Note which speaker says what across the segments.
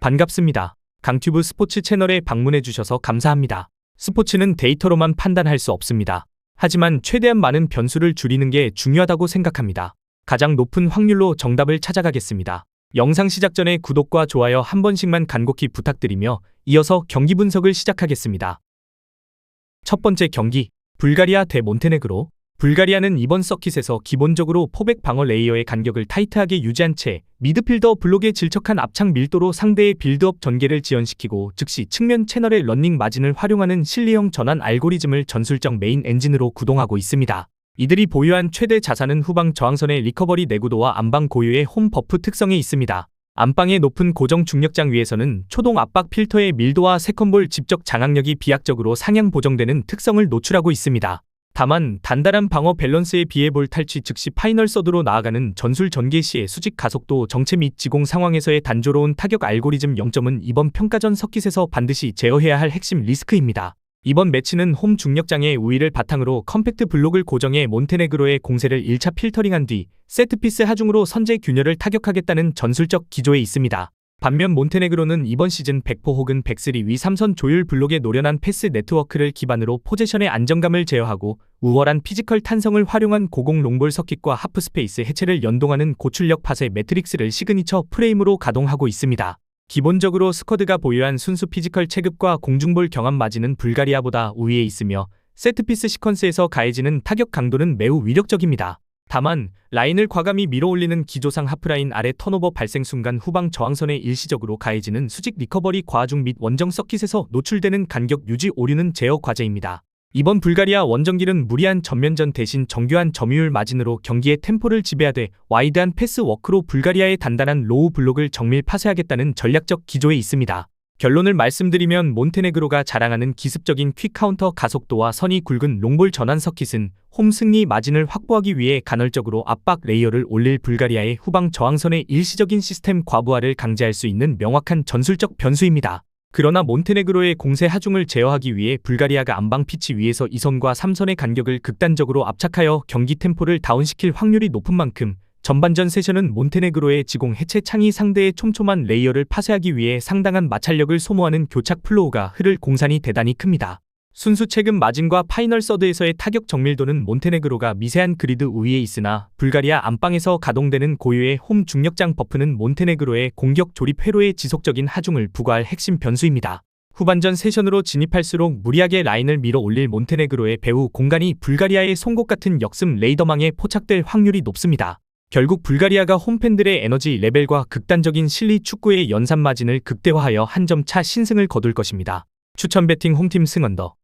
Speaker 1: 반갑습니다. 강튜브 스포츠 채널에 방문해 주셔서 감사합니다. 스포츠는 데이터로만 판단할 수 없습니다. 하지만 최대한 많은 변수를 줄이는 게 중요하다고 생각합니다. 가장 높은 확률로 정답을 찾아가겠습니다. 영상 시작 전에 구독과 좋아요 한 번씩만 간곡히 부탁드리며 이어서 경기 분석을 시작하겠습니다. 첫 번째 경기, 불가리아 대 몬테네그로. 불가리아는 이번 서킷에서 기본적으로 포백 방어 레이어의 간격을 타이트하게 유지한 채 미드필더 블록의 질척한 압착 밀도로 상대의 빌드업 전개를 지연시키고 즉시 측면 채널의 러닝 마진을 활용하는 실리형 전환 알고리즘을 전술적 메인 엔진으로 구동하고 있습니다. 이들이 보유한 최대 자산은 후방 저항선의 리커버리 내구도와 안방 고유의 홈 버프 특성에 있습니다. 안방의 높은 고정 중력장 위에서는 초동 압박 필터의 밀도와 세컨볼 집적 장악력이 비약적으로 상향 보정되는 특성을 노출하고 있습니다. 다만 단단한 방어 밸런스에 비해 볼 탈취 즉시 파이널 서드로 나아가는 전술 전개 시의 수직 가속도 정체 및 지공 상황에서의 단조로운 타격 알고리즘 0점은 이번 평가전 서킷에서 반드시 제어해야 할 핵심 리스크입니다. 이번 매치는 홈 중력장의 우위를 바탕으로 컴팩트 블록을 고정해 몬테네그로의 공세를 1차 필터링한 뒤 세트피스 하중으로 선제 균열을 타격하겠다는 전술적 기조에 있습니다. 반면 몬테네그로는 이번 시즌 100포 혹은 103 위 3선 조율 블록의 노련한 패스 네트워크를 기반으로 포지션의 안정감을 제어하고 우월한 피지컬 탄성을 활용한 고공 롱볼 서킷과 하프 스페이스 해체를 연동하는 고출력 파세 매트릭스를 시그니처 프레임으로 가동하고 있습니다. 기본적으로 스쿼드가 보유한 순수 피지컬 체급과 공중볼 경험 마진은 불가리아보다 우위에 있으며 세트피스 시퀀스에서 가해지는 타격 강도는 매우 위력적입니다. 다만 라인을 과감히 밀어올리는 기조상 하프라인 아래 턴오버 발생 순간 후방 저항선에 일시적으로 가해지는 수직 리커버리 과중 및 원정 서킷에서 노출되는 간격 유지 오류는 제어 과제입니다. 이번 불가리아 원정길은 무리한 전면전 대신 정교한 점유율 마진으로 경기의 템포를 지배하되 와이드한 패스 워크로 불가리아의 단단한 로우 블록을 정밀 파쇄하겠다는 전략적 기조에 있습니다. 결론을 말씀드리면 몬테네그로가 자랑하는 기습적인 퀵 카운터 가속도와 선이 굵은 롱볼 전환 서킷은 홈 승리 마진을 확보하기 위해 간헐적으로 압박 레이어를 올릴 불가리아의 후방 저항선의 일시적인 시스템 과부하를 강제할 수 있는 명확한 전술적 변수입니다. 그러나 몬테네그로의 공세 하중을 제어하기 위해 불가리아가 안방 피치 위에서 2선과 3선의 간격을 극단적으로 압착하여 경기 템포를 다운시킬 확률이 높은 만큼 전반전 세션은 몬테네그로의 지공 해체 창이 상대의 촘촘한 레이어를 파쇄하기 위해 상당한 마찰력을 소모하는 교착 플로우가 흐를 공산이 대단히 큽니다. 순수 체급 마진과 파이널 서드에서의 타격 정밀도는 몬테네그로가 미세한 그리드 우위에 있으나 불가리아 안방에서 가동되는 고유의 홈 중력장 버프는 몬테네그로의 공격 조립 회로에 지속적인 하중을 부과할 핵심 변수입니다. 후반전 세션으로 진입할수록 무리하게 라인을 밀어 올릴 몬테네그로의 배후 공간이 불가리아의 송곳 같은 역습 레이더망에 포착될 확률이 높습니다. 결국 불가리아가 홈팬들의 에너지 레벨과 극단적인 실리 축구의 연산 마진을 극대화하여 한 점 차 신승을 거둘 것입니다. 추천 배팅 홈팀 승언더.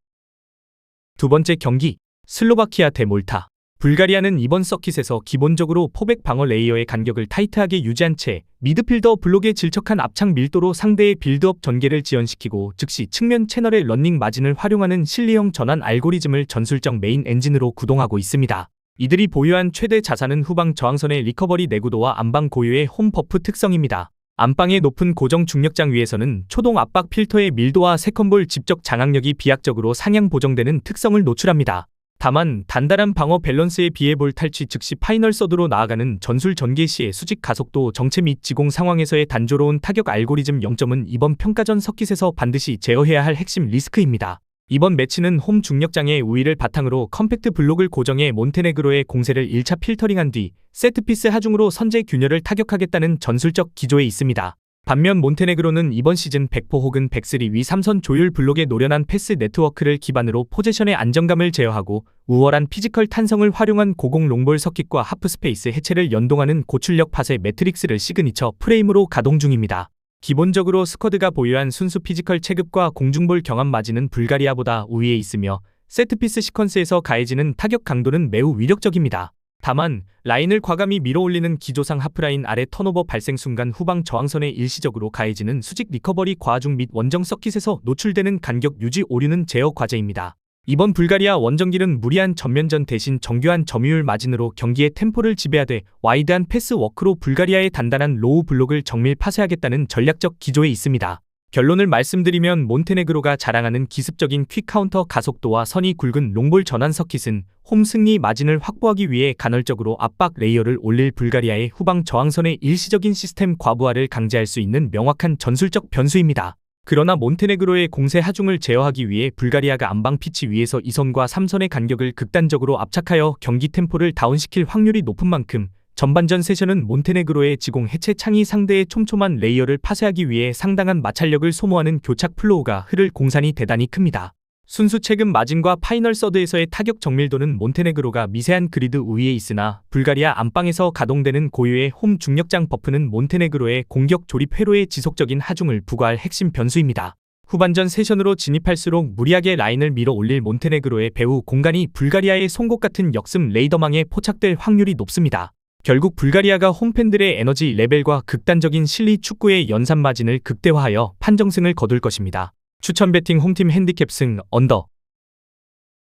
Speaker 1: 두 번째 경기, 슬로바키아 대 몰타. 불가리아는 이번 서킷에서 기본적으로 포백 방어 레이어의 간격을 타이트하게 유지한 채 미드필더 블록의 질척한 압착 밀도로 상대의 빌드업 전개를 지연시키고 즉시 측면 채널의 러닝 마진을 활용하는 실리형 전환 알고리즘을 전술적 메인 엔진으로 구동하고 있습니다. 이들이 보유한 최대 자산은 후방 저항선의 리커버리 내구도와 안방 고유의 홈 버프 특성입니다. 안방의 높은 고정 중력장 위에서는 초동 압박 필터의 밀도와 세컨볼 집적 장악력이 비약적으로 상향 보정되는 특성을 노출합니다. 다만 단단한 방어 밸런스에 비해 볼 탈취 즉시 파이널 서드로 나아가는 전술 전개 시의 수직 가속도 정체 및 지공 상황에서의 단조로운 타격 알고리즘 0점은 이번 평가전 서킷에서 반드시 제어해야 할 핵심 리스크입니다. 이번 매치는 홈 중력장의 우위를 바탕으로 컴팩트 블록을 고정해 몬테네그로의 공세를 1차 필터링한 뒤 세트피스 하중으로 선제 균열을 타격하겠다는 전술적 기조에 있습니다. 반면 몬테네그로는 이번 시즌 100포 혹은 103 위 3선 조율 블록의 노련한 패스 네트워크를 기반으로 포지션의 안정감을 제어하고 우월한 피지컬 탄성을 활용한 고공 롱볼 서킷과 하프 스페이스 해체를 연동하는 고출력 파세 매트릭스를 시그니처 프레임으로 가동 중입니다. 기본적으로 스쿼드가 보유한 순수 피지컬 체급과 공중볼 경험 마진은 불가리아보다 우위에 있으며 세트피스 시퀀스에서 가해지는 타격 강도는 매우 위력적입니다. 다만 라인을 과감히 밀어올리는 기조상 하프라인 아래 턴오버 발생 순간 후방 저항선에 일시적으로 가해지는 수직 리커버리 과중 및 원정 서킷에서 노출되는 간격 유지 오류는 제어 과제입니다. 이번 불가리아 원정길은 무리한 전면전 대신 정교한 점유율 마진으로 경기의 템포를 지배하되 와이드한 패스 워크로 불가리아의 단단한 로우 블록을 정밀 파쇄하겠다는 전략적 기조에 있습니다. 결론을 말씀드리면 몬테네그로가 자랑하는 기습적인 퀵 카운터 가속도와 선이 굵은 롱볼 전환 서킷은 홈 승리 마진을 확보하기 위해 간헐적으로 압박 레이어를 올릴 불가리아의 후방 저항선의 일시적인 시스템 과부하를 강제할 수 있는 명확한 전술적 변수입니다. 그러나 몬테네그로의 공세 하중을 제어하기 위해 불가리아가 안방 피치 위에서 2선과 3선의 간격을 극단적으로 압착하여 경기 템포를 다운시킬 확률이 높은 만큼 전반전 세션은 몬테네그로의 지공 해체 창이 상대의 촘촘한 레이어를 파쇄하기 위해 상당한 마찰력을 소모하는 교착 플로우가 흐를 공산이 대단히 큽니다. 순수 체급 마진과 파이널 서드에서의 타격 정밀도는 몬테네그로가 미세한 그리드 우위에 있으나 불가리아 안방에서 가동되는 고유의 홈 중력장 버프는 몬테네그로의 공격 조립 회로에 지속적인 하중을 부과할 핵심 변수입니다. 후반전 세션으로 진입할수록 무리하게 라인을 밀어 올릴 몬테네그로의 배후 공간이 불가리아의 송곳 같은 역습 레이더망에 포착될 확률이 높습니다. 결국 불가리아가 홈팬들의 에너지 레벨과 극단적인 실리 축구의 연산 마진을 극대화하여 판정승을 거둘 것입니다. 추천 배팅 홈팀 핸디캡 승 언더.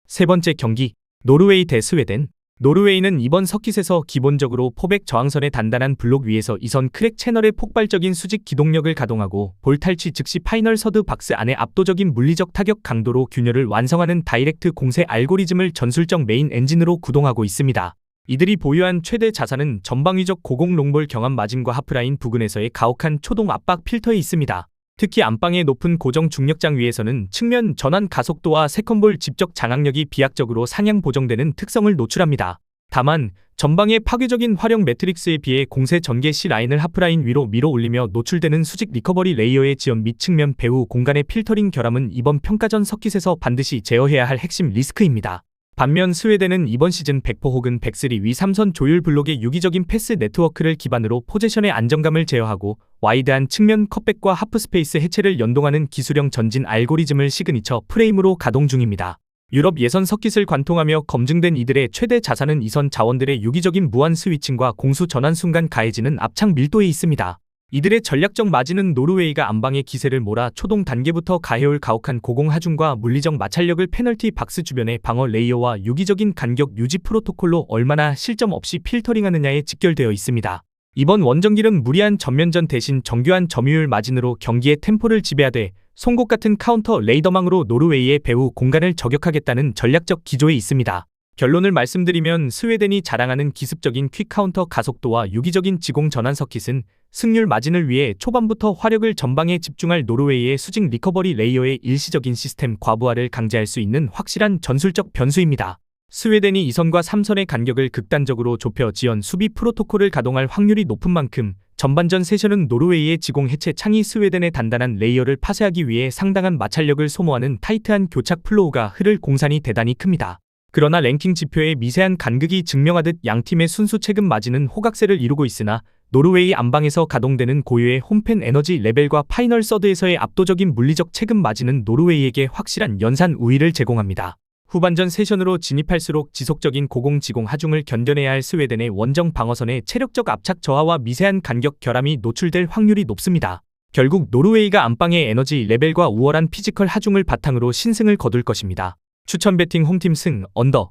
Speaker 1: 세 번째 경기 노르웨이 대 스웨덴. 노르웨이는 이번 서킷에서 기본적으로 포백 저항선의 단단한 블록 위에서 2선 크랙 채널의 폭발적인 수직 기동력을 가동하고 볼 탈취 즉시 파이널 서드 박스 안에 압도적인 물리적 타격 강도로 균열을 완성하는 다이렉트 공세 알고리즘을 전술적 메인 엔진으로 구동하고 있습니다. 이들이 보유한 최대 자산은 전방위적 고공 롱볼 경합 마진과 하프라인 부근에서의 가혹한 초동 압박 필터에 있습니다. 특히 안방의 높은 고정 중력장 위에서는 측면 전환 가속도와 세컨볼 집적 장악력이 비약적으로 상향 보정되는 특성을 노출합니다. 다만 전방의 파괴적인 활용 매트릭스에 비해 공세 전개 시 라인을 하프라인 위로 밀어 올리며 노출되는 수직 리커버리 레이어의 지연 및 측면 배후 공간의 필터링 결함은 이번 평가전 서킷에서 반드시 제어해야 할 핵심 리스크입니다. 반면 스웨덴은 이번 시즌 100포 혹은 103 위 3선 조율 블록의 유기적인 패스 네트워크를 기반으로 포제션의 안정감을 제어하고 와이드한 측면 컷백과 하프스페이스 해체를 연동하는 기술형 전진 알고리즘을 시그니처 프레임으로 가동 중입니다. 유럽 예선 서킷을 관통하며 검증된 이들의 최대 자산은 2선 자원들의 유기적인 무한 스위칭과 공수 전환 순간 가해지는 압착 밀도에 있습니다. 이들의 전략적 마진은 노르웨이가 안방의 기세를 몰아 초동 단계부터 가해올 가혹한 고공 하중과 물리적 마찰력을 페널티 박스 주변의 방어 레이어와 유기적인 간격 유지 프로토콜로 얼마나 실점 없이 필터링하느냐에 직결되어 있습니다. 이번 원정길은 무리한 전면전 대신 정교한 점유율 마진으로 경기의 템포를 지배하되 송곳 같은 카운터 레이더망으로 노르웨이의 배후 공간을 저격하겠다는 전략적 기조에 있습니다. 결론을 말씀드리면 스웨덴이 자랑하는 기습적인 퀵 카운터 가속도와 유기적인 지공 전환 서킷은 승률 마진을 위해 초반부터 화력을 전방에 집중할 노르웨이의 수직 리커버리 레이어의 일시적인 시스템 과부하를 강제할 수 있는 확실한 전술적 변수입니다. 스웨덴이 2선과 3선의 간격을 극단적으로 좁혀 지연 수비 프로토콜을 가동할 확률이 높은 만큼 전반전 세션은 노르웨이의 지공 해체 창이 스웨덴의 단단한 레이어를 파쇄하기 위해 상당한 마찰력을 소모하는 타이트한 교착 플로우가 흐를 공산이 대단히 큽니다. 그러나 랭킹 지표의 미세한 간극이 증명하듯 양팀의 순수 체급 마진은 호각세를 이루고 있으나 노르웨이 안방에서 가동되는 고유의 홈팬 에너지 레벨과 파이널 서드에서의 압도적인 물리적 체급 마진은 노르웨이에게 확실한 연산 우위를 제공합니다. 후반전 세션으로 진입할수록 지속적인 고공-지공 하중을 견뎌내야 할 스웨덴의 원정 방어선의 체력적 압착 저하와 미세한 간격 결함이 노출될 확률이 높습니다. 결국 노르웨이가 안방의 에너지 레벨과 우월한 피지컬 하중을 바탕으로 신승을 거둘 것입니다. 추천 배팅 홈팀 승 언더.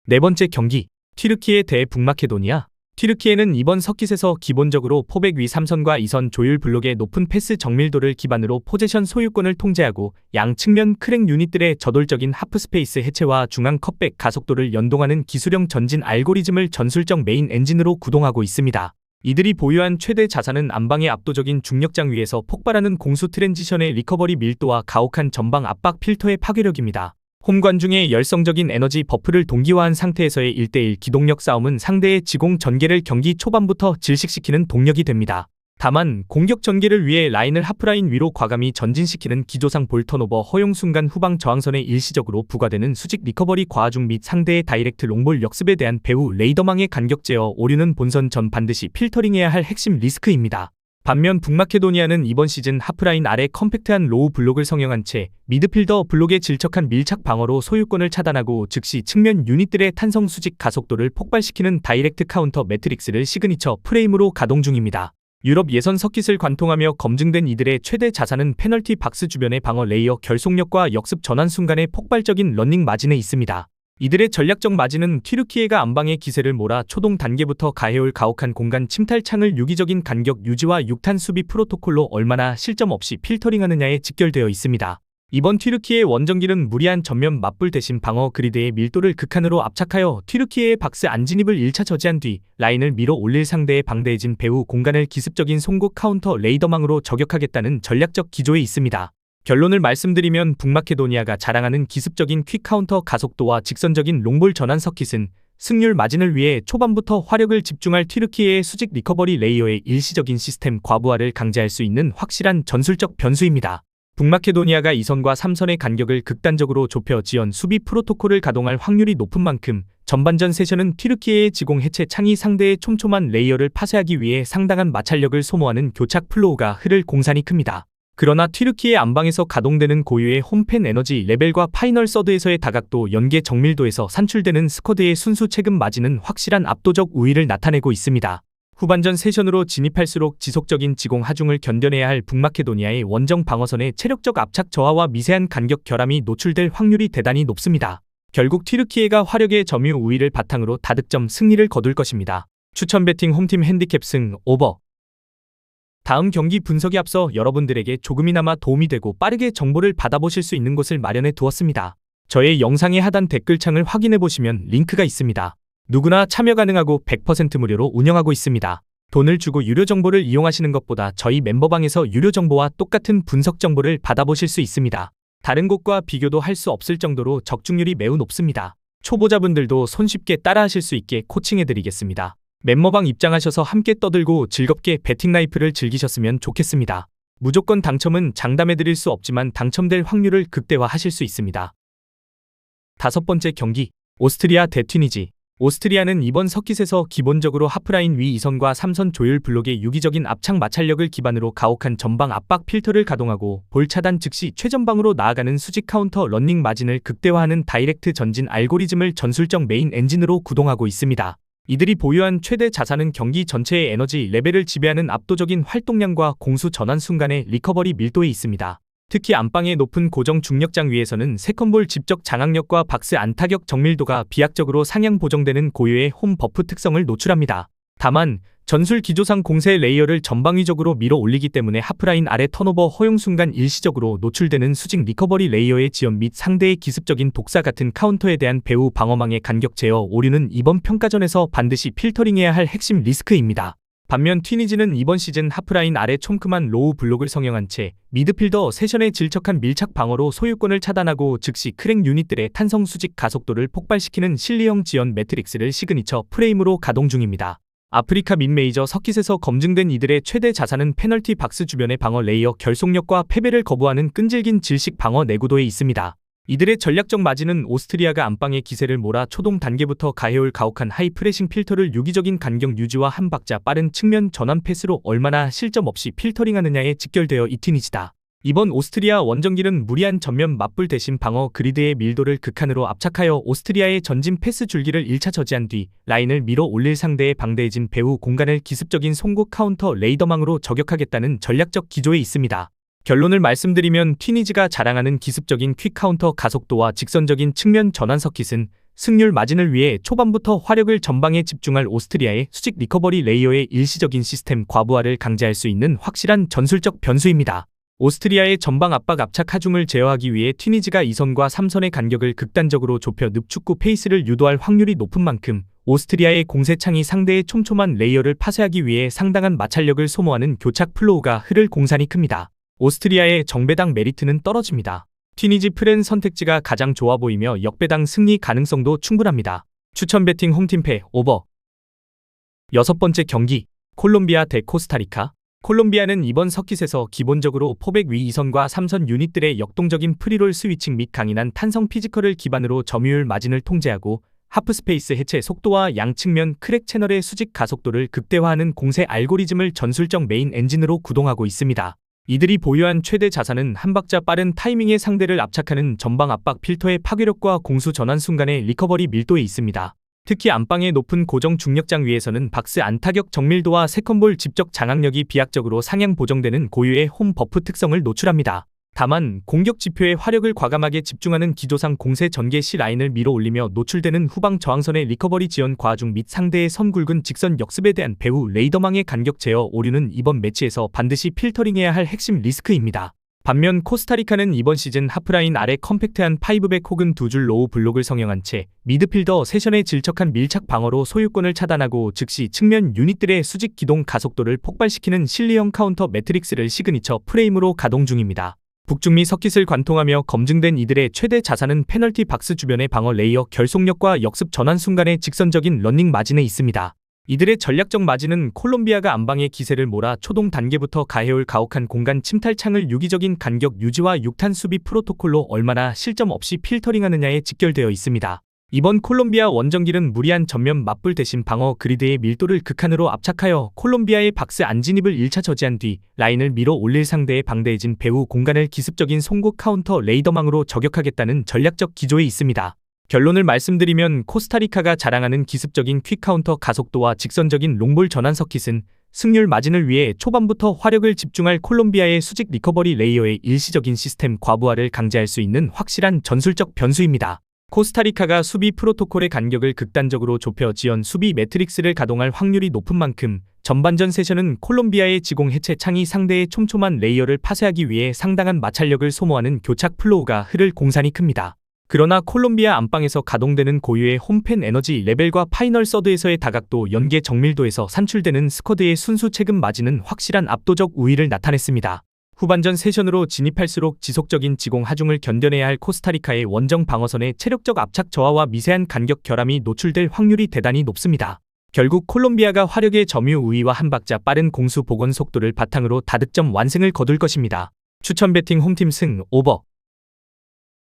Speaker 1: 네 번째 경기 튀르키예 대 북마케도니아. 튀르키예는 이번 서킷에서 기본적으로 포백 위 3선과 2선 조율 블록의 높은 패스 정밀도를 기반으로 포제션 소유권을 통제하고 양 측면 크랙 유닛들의 저돌적인 하프스페이스 해체와 중앙 컷백 가속도를 연동하는 기술형 전진 알고리즘을 전술적 메인 엔진으로 구동하고 있습니다. 이들이 보유한 최대 자산은 안방의 압도적인 중력장 위에서 폭발하는 공수 트랜지션의 리커버리 밀도와 가혹한 전방 압박 필터의 파괴력입니다. 홈 관중의 열성적인 에너지 버프를 동기화한 상태에서의 1대1 기동력 싸움은 상대의 지공 전개를 경기 초반부터 질식시키는 동력이 됩니다. 다만 공격 전개를 위해 라인을 하프라인 위로 과감히 전진시키는 기조상 볼 턴오버 허용 순간 후방 저항선에 일시적으로 부과되는 수직 리커버리 과하중 및 상대의 다이렉트 롱볼 역습에 대한 배후 레이더망의 간격 제어 오류는 본선 전 반드시 필터링해야 할 핵심 리스크입니다. 반면 북마케도니아는 이번 시즌 하프라인 아래 컴팩트한 로우 블록을 성형한 채 미드필더 블록의 질척한 밀착 방어로 소유권을 차단하고 즉시 측면 유닛들의 탄성 수직 가속도를 폭발시키는 다이렉트 카운터 매트릭스를 시그니처 프레임으로 가동 중입니다. 유럽 예선 서킷을 관통하며 검증된 이들의 최대 자산은 페널티 박스 주변의 방어 레이어 결속력과 역습 전환 순간의 폭발적인 러닝 마진에 있습니다. 이들의 전략적 마진은 튀르키예가 안방의 기세를 몰아 초동 단계부터 가해올 가혹한 공간 침탈창을 유기적인 간격 유지와 6탄 수비 프로토콜로 얼마나 실점 없이 필터링하느냐에 직결되어 있습니다. 이번 튀르키예 원정기는 무리한 전면 맞불 대신 방어 그리드의 밀도를 극한으로 압착하여 튀르키예의 박스 안진입을 1차 저지한 뒤 라인을 밀어 올릴 상대의 방대해진 배후 공간을 기습적인 송곳 카운터 레이더망으로 저격하겠다는 전략적 기조에 있습니다. 결론을 말씀드리면 북마케도니아가 자랑하는 기습적인 퀵 카운터 가속도와 직선적인 롱볼 전환 서킷은 승률 마진을 위해 초반부터 화력을 집중할 튀르키예의 수직 리커버리 레이어의 일시적인 시스템 과부하를 강제할 수 있는 확실한 전술적 변수입니다. 북마케도니아가 2선과 3선의 간격을 극단적으로 좁혀 지연 수비 프로토콜을 가동할 확률이 높은 만큼 전반전 세션은 튀르키예의 지공 해체 창이 상대의 촘촘한 레이어를 파쇄하기 위해 상당한 마찰력을 소모하는 교착 플로우가 흐를 공산이 큽니다. 그러나 튀르키예 안방에서 가동되는 고유의 홈팬 에너지 레벨과 파이널 서드에서의 다각도 연계 정밀도에서 산출되는 스쿼드의 순수 체급 마진은 확실한 압도적 우위를 나타내고 있습니다. 후반전 세션으로 진입할수록 지속적인 지공 하중을 견뎌내야 할 북마케도니아의 원정 방어선의 체력적 압착 저하와 미세한 간격 결함이 노출될 확률이 대단히 높습니다. 결국 튀르키예가 화력의 점유 우위를 바탕으로 다득점 승리를 거둘 것입니다. 추천 배팅 홈팀 핸디캡 승 오버. 다음 경기 분석에 앞서 여러분들에게 조금이나마 도움이 되고 빠르게 정보를 받아보실 수 있는 곳을 마련해 두었습니다. 저의 영상의 하단 댓글창을 확인해 보시면 링크가 있습니다. 누구나 참여 가능하고 100% 무료로 운영하고 있습니다. 돈을 주고 유료 정보를 이용하시는 것보다 저희 멤버방에서 유료 정보와 똑같은 분석 정보를 받아보실 수 있습니다. 다른 곳과 비교도 할 수 없을 정도로 적중률이 매우 높습니다. 초보자분들도 손쉽게 따라하실 수 있게 코칭해드리겠습니다. 멤버방 입장하셔서 함께 떠들고 즐겁게 배팅 라이프를 즐기셨으면 좋겠습니다. 무조건 당첨은 장담해드릴 수 없지만 당첨될 확률을 극대화하실 수 있습니다. 다섯 번째 경기, 오스트리아 대 튀니지. 오스트리아는 이번 서킷에서 기본적으로 하프라인 위 2선과 3선 조율 블록의 유기적인 압착 마찰력을 기반으로 가혹한 전방 압박 필터를 가동하고 볼 차단 즉시 최전방으로 나아가는 수직 카운터 런닝 마진을 극대화하는 다이렉트 전진 알고리즘을 전술적 메인 엔진으로 구동하고 있습니다. 이들이 보유한 최대 자산은 경기 전체의 에너지 레벨을 지배하는 압도적인 활동량과 공수 전환 순간의 리커버리 밀도에 있습니다. 특히 안방의 높은 고정 중력장 위에서는 세컨볼 집적 장악력과 박스 안타격 정밀도가 비약적으로 상향 보정되는 고유의 홈 버프 특성을 노출합니다. 다만 전술 기조상 공세 레이어를 전방위적으로 밀어 올리기 때문에 하프라인 아래 턴오버 허용 순간 일시적으로 노출되는 수직 리커버리 레이어의 지연 및 상대의 기습적인 독사 같은 카운터에 대한 배후 방어망의 간격 제어 오류는 이번 평가전에서 반드시 필터링해야 할 핵심 리스크입니다. 반면 튀니지는 이번 시즌 하프라인 아래 촘큼한 로우 블록을 성형한 채 미드필더 세션의 질척한 밀착 방어로 소유권을 차단하고 즉시 크랙 유닛들의 탄성 수직 가속도를 폭발시키는 실리형 지연 매트릭스를 시그니처 프레임으로 가동 중입니다. 아프리카 민-메이저 서킷에서 검증된 이들의 최대 자산은 페널티 박스 주변의 방어 레이어 결속력과 패배를 거부하는 끈질긴 질식 방어 내구도에 있습니다. 이들의 전략적 마진은 오스트리아가 안방의 기세를 몰아 초동 단계부터 가해올 가혹한 하이 프레싱 필터를 유기적인 간격 유지와 한 박자 빠른 측면 전환 패스로 얼마나 실점 없이 필터링하느냐에 직결되어 있티니지다. 이번 오스트리아 원정기는 무리한 전면 맞불 대신 방어 그리드의 밀도를 극한으로 압착하여 오스트리아의 전진 패스 줄기를 1차 저지한 뒤 라인을 밀어 올릴 상대의 방대해진 배후 공간을 기습적인 송곳 카운터 레이더망으로 저격하겠다는 전략적 기조에 있습니다. 결론을 말씀드리면 튀니지가 자랑하는 기습적인 퀵 카운터 가속도와 직선적인 측면 전환 서킷은 승률 마진을 위해 초반부터 화력을 전방에 집중할 오스트리아의 수직 리커버리 레이어의 일시적인 시스템 과부하를 강제할 수 있는 확실한 전술적 변수입니다. 오스트리아의 전방 압박 압착 하중을 제어하기 위해 튀니지가 2선과 3선의 간격을 극단적으로 좁혀 늪축구 페이스를 유도할 확률이 높은 만큼 오스트리아의 공세창이 상대의 촘촘한 레이어를 파쇄하기 위해 상당한 마찰력을 소모하는 교착 플로우가 흐를 공산이 큽니다. 오스트리아의 정배당 메리트는 떨어집니다. 튀니지 프렌 선택지가 가장 좋아 보이며 역배당 승리 가능성도 충분합니다. 추천 배팅 홈팀패 오버. 여섯 번째 경기, 콜롬비아 대 코스타리카. 콜롬비아는 이번 서킷에서 기본적으로 포백 위 2선과 3선 유닛들의 역동적인 프리롤 스위칭 및 강인한 탄성 피지컬을 기반으로 점유율 마진을 통제하고 하프스페이스 해체 속도와 양측면 크랙 채널의 수직 가속도를 극대화하는 공세 알고리즘을 전술적 메인 엔진으로 구동하고 있습니다. 이들이 보유한 최대 자산은 한 박자 빠른 타이밍의 상대를 압착하는 전방 압박 필터의 파괴력과 공수 전환 순간의 리커버리 밀도에 있습니다. 특히 안방의 높은 고정 중력장 위에서는 박스 안타격 정밀도와 세컨볼 집적 장악력이 비약적으로 상향 보정되는 고유의 홈 버프 특성을 노출합니다. 다만 공격 지표에 화력을 과감하게 집중하는 기조상 공세 전개 시 라인을 밀어 올리며 노출되는 후방 저항선의 리커버리 지연 과중 및 상대의 선 굵은 직선 역습에 대한 배후 레이더망의 간격 제어 오류는 이번 매치에서 반드시 필터링해야 할 핵심 리스크입니다. 반면 코스타리카는 이번 시즌 하프라인 아래 컴팩트한 5백 혹은 두 줄 로우 블록을 성형한 채 미드필더 세션의 질척한 밀착 방어로 소유권을 차단하고 즉시 측면 유닛들의 수직 기동 가속도를 폭발시키는 실리형 카운터 매트릭스를 시그니처 프레임으로 가동 중입니다. 북중미 서킷을 관통하며 검증된 이들의 최대 자산은 페널티 박스 주변의 방어 레이어 결속력과 역습 전환 순간의 직선적인 러닝 마진에 있습니다. 이들의 전략적 마진은 콜롬비아가 안방의 기세를 몰아 초동 단계부터 가해올 가혹한 공간 침탈창을 유기적인 간격 유지와 6탄 수비 프로토콜로 얼마나 실점 없이 필터링하느냐에 직결되어 있습니다. 이번 콜롬비아 원정길은 무리한 전면 맞불 대신 방어 그리드의 밀도를 극한으로 압착하여 콜롬비아의 박스 안진입을 1차 저지한 뒤 라인을 밀어 올릴 상대의 방대해진 배후 공간을 기습적인 송구 카운터 레이더망으로 저격하겠다는 전략적 기조에 있습니다. 결론을 말씀드리면 코스타리카가 자랑하는 기습적인 퀵카운터 가속도와 직선적인 롱볼 전환 서킷은 승률 마진을 위해 초반부터 화력을 집중할 콜롬비아의 수직 리커버리 레이어의 일시적인 시스템 과부하를 강제할 수 있는 확실한 전술적 변수입니다. 코스타리카가 수비 프로토콜의 간격을 극단적으로 좁혀 지연 수비 매트릭스를 가동할 확률이 높은 만큼 전반전 세션은 콜롬비아의 지공 해체 창이 상대의 촘촘한 레이어를 파쇄하기 위해 상당한 마찰력을 소모하는 교착 플로우가 흐를 공산이 큽니다. 그러나 콜롬비아 안방에서 가동되는 고유의 홈팬 에너지 레벨과 파이널 서드에서의 다각도 연계 정밀도에서 산출되는 스쿼드의 순수 체급 마진은 확실한 압도적 우위를 나타냈습니다. 후반전 세션으로 진입할수록 지속적인 지공 하중을 견뎌내야 할 코스타리카의 원정 방어선의 체력적 압착 저하와 미세한 간격 결함이 노출될 확률이 대단히 높습니다. 결국 콜롬비아가 화력의 점유 우위와 한 박자 빠른 공수 복원 속도를 바탕으로 다득점 완승을 거둘 것입니다. 추천 배팅 홈팀 승 오버.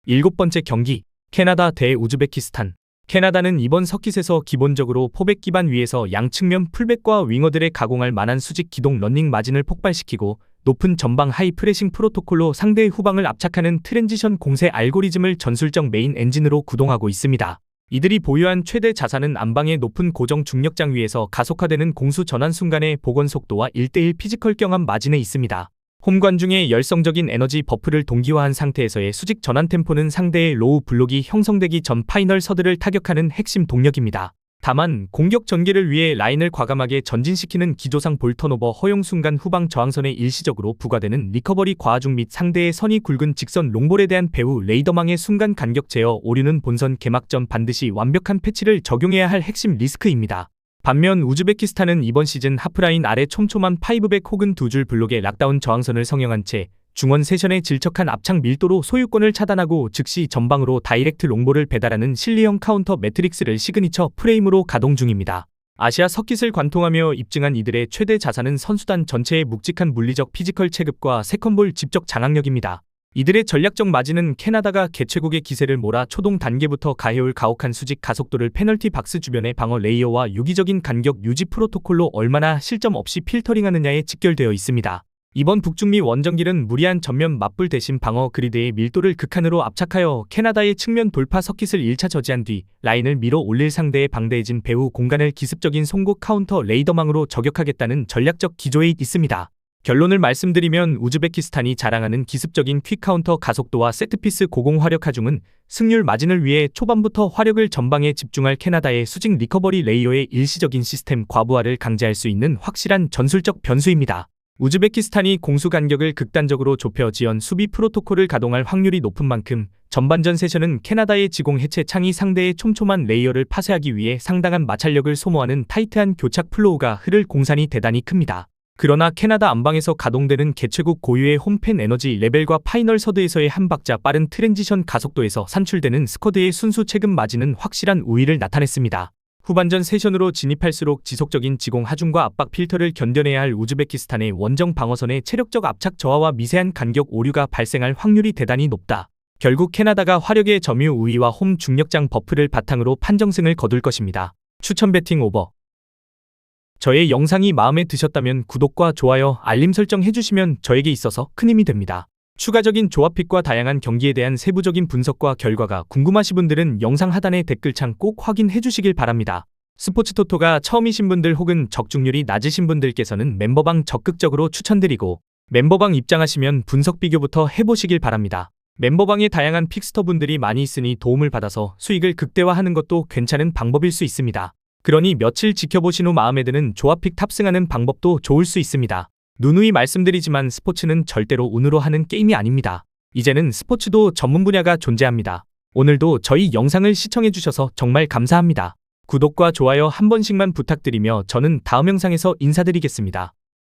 Speaker 1: 7번째 경기 캐나다 대 우즈베키스탄. 캐나다는 이번 서킷에서 기본적으로 포백 기반 위에서 양측면 풀백과 윙어들의 가공할 만한 수직 기동 런닝 마진을 폭발시키고 높은 전방 하이 프레싱 프로토콜로 상대의 후방을 압착하는 트랜지션 공세 알고리즘을 전술적 메인 엔진으로 구동하고 있습니다. 이들이 보유한 최대 자산은 안방의 높은 고정 중력장 위에서 가속화되는 공수 전환 순간의 복원 속도와 1대1 피지컬 경합 마진에 있습니다. 홈 관중의 열성적인 에너지 버프를 동기화한 상태에서의 수직 전환 템포는 상대의 로우 블록이 형성되기 전 파이널 서드를 타격하는 핵심 동력입니다. 다만 공격 전개를 위해 라인을 과감하게 전진시키는 기조상 볼 턴오버 허용 순간 후방 저항선에 일시적으로 부과되는 리커버리 과중 및 상대의 선이 굵은 직선 롱볼에 대한 배후 레이더망의 순간 간격 제어 오류는 본선 개막 전 반드시 완벽한 패치를 적용해야 할 핵심 리스크입니다. 반면 우즈베키스탄은 이번 시즌 하프라인 아래 촘촘한 5백 혹은 두 줄 블록의 락다운 저항선을 성형한 채 중원 세션의 질척한 압착 밀도로 소유권을 차단하고 즉시 전방으로 다이렉트 롱볼을 배달하는 실리형 카운터 매트릭스를 시그니처 프레임으로 가동 중입니다. 아시아 서킷을 관통하며 입증한 이들의 최대 자산은 선수단 전체의 묵직한 물리적 피지컬 체급과 세컨볼 집적 장악력입니다. 이들의 전략적 마진은 캐나다가 개최국의 기세를 몰아 초동 단계부터 가해올 가혹한 수직 가속도를 페널티 박스 주변의 방어 레이어와 유기적인 간격 유지 프로토콜로 얼마나 실점 없이 필터링하느냐에 직결되어 있습니다. 이번 북중미 원정길은 무리한 전면 맞불 대신 방어 그리드의 밀도를 극한으로 압착하여 캐나다의 측면 돌파 서킷을 1차 저지한 뒤 라인을 밀어 올릴 상대의 방대해진 배후 공간을 기습적인 송구 카운터 레이더망으로 저격하겠다는 전략적 기조에 있습니다. 결론을 말씀드리면 우즈베키스탄이 자랑하는 기습적인 퀵카운터 가속도와 세트피스 고공 화력 하중은 승률 마진을 위해 초반부터 화력을 전방에 집중할 캐나다의 수직 리커버리 레이어의 일시적인 시스템 과부하를 강제할 수 있는 확실한 전술적 변수입니다. 우즈베키스탄이 공수 간격을 극단적으로 좁혀 지연 수비 프로토콜을 가동할 확률이 높은 만큼 전반전 세션은 캐나다의 지공 해체 창이 상대의 촘촘한 레이어를 파쇄하기 위해 상당한 마찰력을 소모하는 타이트한 교착 플로우가 흐를 공산이 대단히 큽니다. 그러나 캐나다 안방에서 가동되는 개최국 고유의 홈팬 에너지 레벨과 파이널 서드에서의 한 박자 빠른 트랜지션 가속도에서 산출되는 스쿼드의 순수 체급 마진은 확실한 우위를 나타냈습니다. 후반전 세션으로 진입할수록 지속적인 지공 하중과 압박 필터를 견뎌내야 할 우즈베키스탄의 원정 방어선의 체력적 압착 저하와 미세한 간격 오류가 발생할 확률이 대단히 높다. 결국 캐나다가 화력의 점유 우위와 홈 중력장 버프를 바탕으로 판정승을 거둘 것입니다. 추천 배팅 오버. 저의 영상이 마음에 드셨다면 구독과 좋아요, 알림 설정 해주시면 저에게 있어서 큰 힘이 됩니다. 추가적인 조합픽과 다양한 경기에 대한 세부적인 분석과 결과가 궁금하신 분들은 영상 하단의 댓글창 꼭 확인해 주시길 바랍니다. 스포츠토토가 처음이신 분들 혹은 적중률이 낮으신 분들께서는 멤버방 적극적으로 추천드리고 멤버방 입장하시면 분석 비교부터 해보시길 바랍니다. 멤버방에 다양한 픽스터분들이 많이 있으니 도움을 받아서 수익을 극대화하는 것도 괜찮은 방법일 수 있습니다. 그러니 며칠 지켜보신 후 마음에 드는 조합픽 탑승하는 방법도 좋을 수 있습니다. 누누이 말씀드리지만 스포츠는 절대로 운으로 하는 게임이 아닙니다. 이제는 스포츠도 전문 분야가 존재합니다. 오늘도 저희 영상을 시청해주셔서 정말 감사합니다. 구독과 좋아요 한 번씩만 부탁드리며 저는 다음 영상에서 인사드리겠습니다.